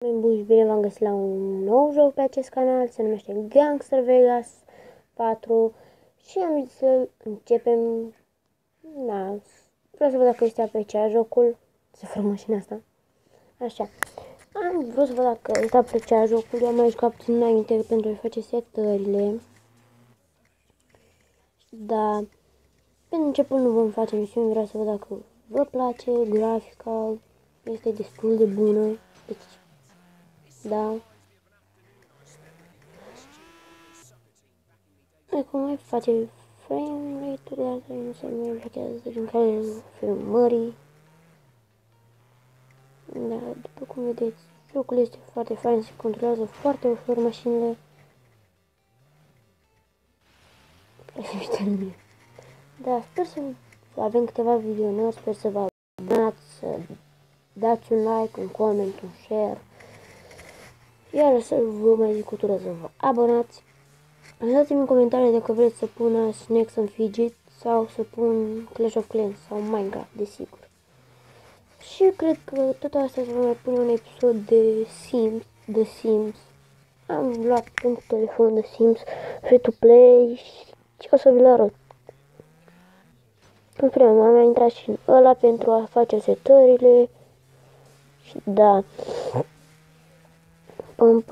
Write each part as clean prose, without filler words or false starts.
Bun, bine v-am găsit la un nou joc pe acest canal, se numește Gangster Vegas 4 și am zis să începem. Da, vreau să văd dacă este apreciat jocul, să fără mașina asta. Așa, am vrut să văd dacă este apreciat jocul, eu am mai jucat puțin înainte pentru a face setările. Da, pentru început nu vom face misiuni, vreau să văd dacă vă place, grafica este destul de bună, deci, da. Acum mai face frame rate-uri, dar nu se mai blochează din cauza filmării. Da, după cum vedeți, jocul este foarte fain, se controlează foarte ușor mașinile. Da, sper să avem câteva vizionări, sper să vă abonați, să dați un like, un comment, un share. Iar să vă mai zic o tură să vă abonați. Lăsați-mi în comentarii dacă vreți să pun Snakes and Fidget sau să pun Clash of Clans sau Minecraft, desigur. Și cred că tot asta să vă mai pune un episod de Sims. Am luat pentru telefon de Sims, free to play și o să vi le arăt. În primul am intrat și în ăla pentru a face setările și da. Pam.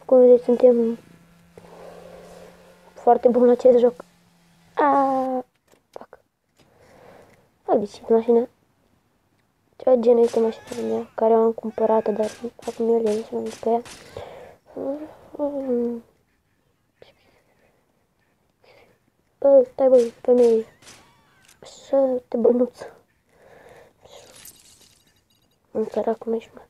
Cum vedeți, suntem foarte buni la acest joc. Fac ghicit mașina. Ceva gen este mașina mea, care am cumpărat, dar acum eu le să mă duc pe ea. Bă, stai băi, femeie. Să te bănuț. În sărac cum ești, mă.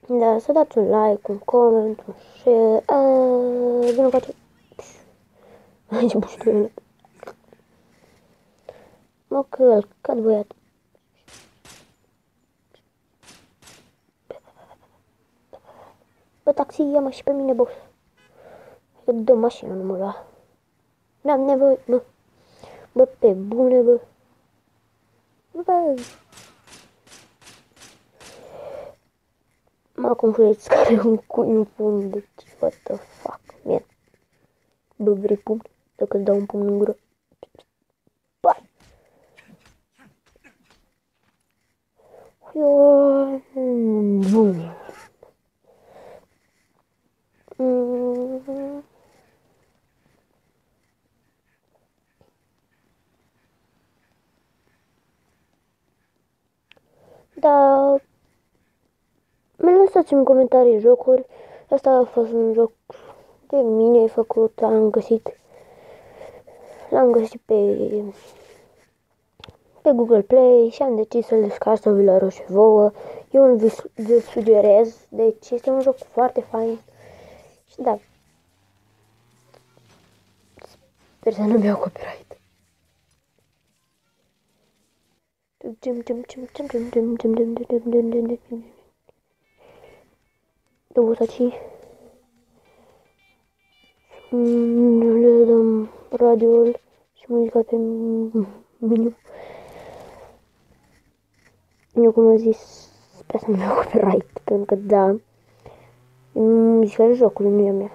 Da, să dați un like, un comment, un share. Vină cu acest. Aici bușturile. Mă călcat, băiat. Bă, taxi, ia-mă și pe mine, boss. Că dă mașina, nu mă lua. N-am nevoie, bă. Bă, pe bune, bă. Bă. Mă confundez care un cui în pumn, deci, what the fuck, man. Bă, vrei pumn? Dacă îți dau un pumn în gură. Bai. Nu. Da. Lăsați-mi în comentarii jocuri. Asta a fost un joc de mine făcut, l-am găsit pe Google Play și am decis să-l descarc să vi-l arăt și vouă. Eu îl vi sugerez, deci este un joc foarte fain. Și da, sper să nu-mi iau copyright. Douătaci. Le dăm radio-ul și muzica pe meniu. Eu, cum am zis, sper să nu-mi iau copyright, pentru că da, muzica de jocului, nu e a mea.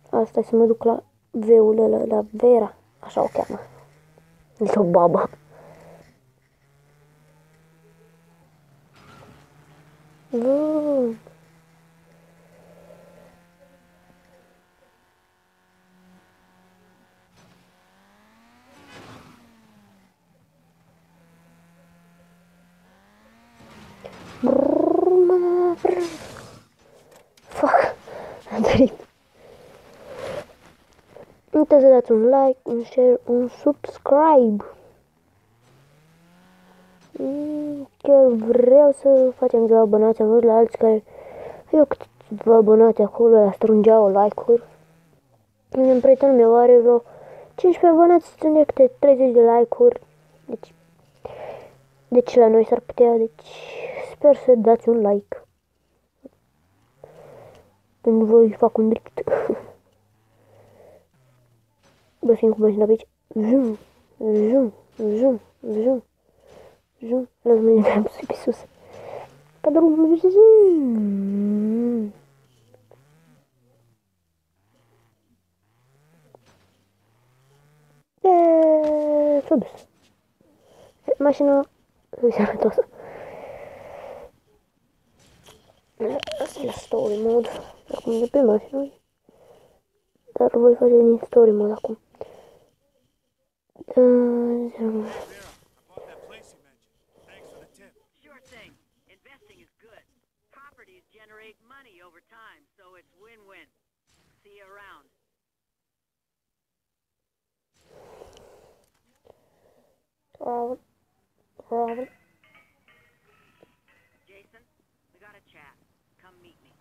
Asta să mă duc la V-ul ăla, la Vera, așa o cheamă. Este o babă. Bun. Fuck, am trăit. Nu uitați să dați un like, un share, un subscribe. Chiar vreau să facem ceva abonați, am văzut la alții care eu câțiva abonați acolo, la strângeau like-uri. În prietenul meu are vreo 15 abonați, strânge câte 30 de like-uri. Deci la noi s-ar putea, deci sper să dați un like. Pentru voi fac un drift. Bă, fiind cu mașina pe aici. Zum, zum, zum, zum, zum. Lasă mă că am sus pe sus. Ca drumul. Zum. S-a dus. Mașina sănătoasă. Asta e la story mode. Acum de pe mașină. Dar voi face din story mode acum. Travel. Jason, we gotta chat. Come meet me.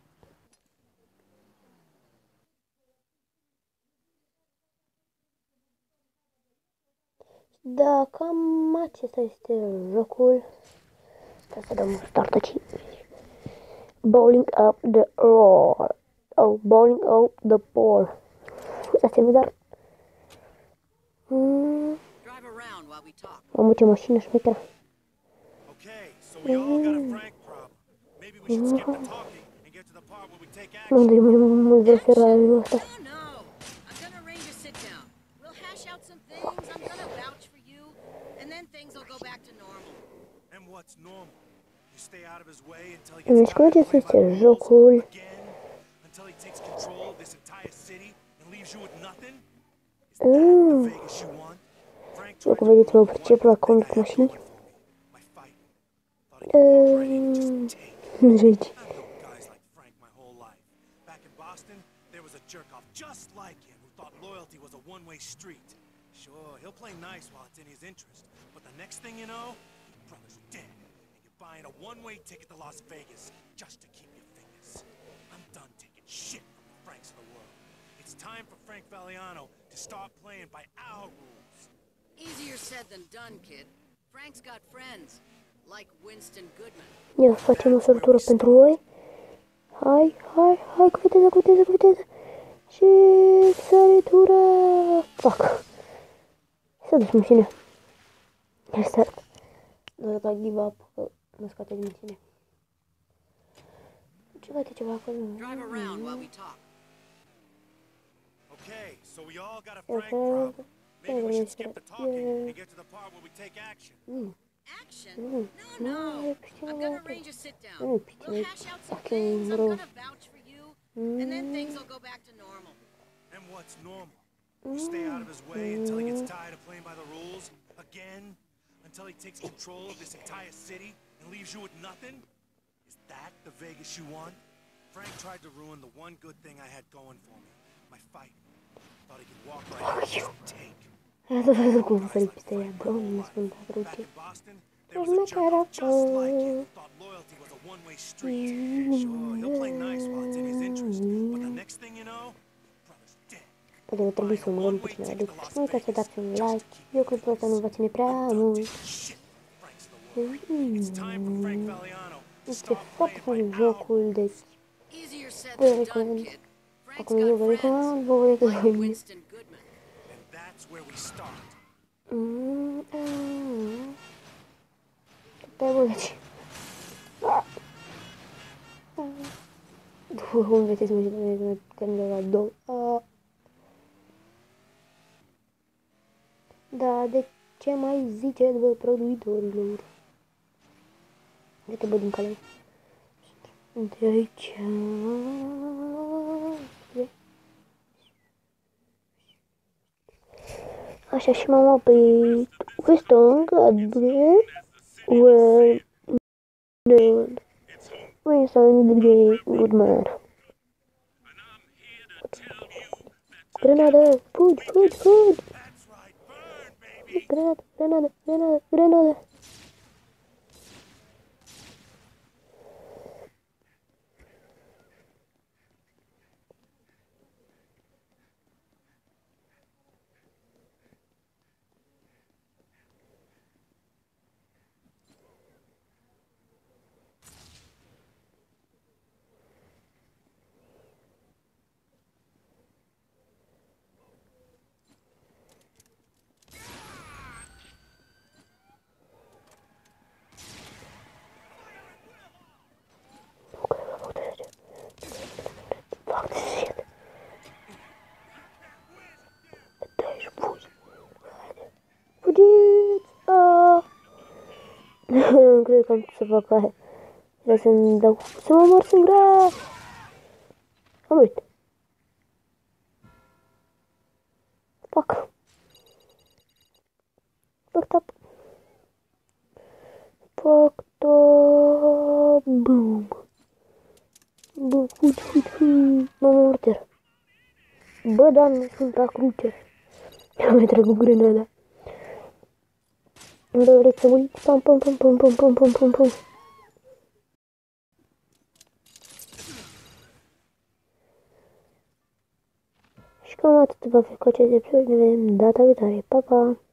Da, cam acesta este jocul. Trebuie să dăm start aici. Bowling up the roar. Oh, bowling up the ball. Asta e dar. Drive around while we talk. Mamă, ce mașină șmecheră. Okay, so we all got a Frank problem. Maybe we should skip the talking and get to the part where we take Mă, action. de mai mult vreau să raliu ăsta. No, I'm gonna arrange a sit down. We'll hash out some things. I'm gonna vouch for you, and then things will go back to normal. And what's normal? You stay out of his way until he Îmi gets tired școate of să playing by este the rules jocul. again, until he takes control of this entire city and leaves you with nothing? Is that the Vegas you want? Frank tried După to vedeți, mă ruin the pricep one la good thing I conduc had mașini. going for me, my fight. Thought he could walk right in and just take. Nu știu aici. I've known guys like Frank my whole life. Back in Boston, there was a jerk-off just like him who thought loyalty was a one-way street. Sure, he'll play nice while it's in his interest, but the next thing you know, your brother's dead, and you're buying a one-way ticket to Las Vegas just to keep your fingers. I'm done taking shit from the Franks of the world. It's time for Frank Valiano to start playing by our rules. Easier said than done, kid. Frank's got friends, like Winston Goodman. Ia facem o săritură pentru voi. Hai, hai, hai, cu viteză, cu viteză, cu viteză. Și săritură. Fac. S-a dus mașina. Restart. Nu să give up, că mă scoate din mașină. Ceva acolo. Drive around while we talk. Okay, so we all got a Frank problem. Maybe we should skip the talking and get to the part where we take action. Action? No. I'm gonna arrange a sit down. Nu, We'll hash out some things. I'm gonna vouch for you, and then things will go back to normal. And what's normal? You stay out of his way until he gets tired of playing by the rules again, until he takes control of this entire city and leaves you with nothing? Is that the Vegas you want? Frank tried to ruin the one good thing I had going for me, my fight. Thought he could walk right in and just take. Asta văzut cum sări peste ea, doamne sfânta Back cruce. in Boston, there was a jerk just like him who thought loyalty was a one-way street. Sure, he'll play nice while it's in his interest, but the next thing you know, your brother's dead. Poate că trebuie să umărăm pe cineva. Deci nu uitați să dați un like. Eu cred că asta nu va ține prea mult. It's time for Frank Valiano to Este start foarte playing fain by our jocul, deci Easier said vă than done, recomand. kid. Frank's Acum eu vă got friends, recomand, vă like recomand. Winston Goodman. And that's where we start. Pe bă, deci. Cum vedeți mașina când la două. Da, de ce mai ziceți, bă, produitorilor? Uite, bă, din cale. De aici. Așa, și m-am oprit. We stung de well known. Winston Goodman. Grenada, food. That's right, burn, baby. Grenada. cred că am putut să fac aia. Vreau să-mi dau... Să mă mor singura! Am murit. Fuck. Fucked up. Fucked up. Boom. Boom. Fugi. M-am omorât. Bă, Doamne, sunt la cruce. Mi-am mai trăgut grenada. Bă, vreți să muriți? Pam. Și cam atât va fi cu acest episod. Ne vedem data viitoare. Pa, pa!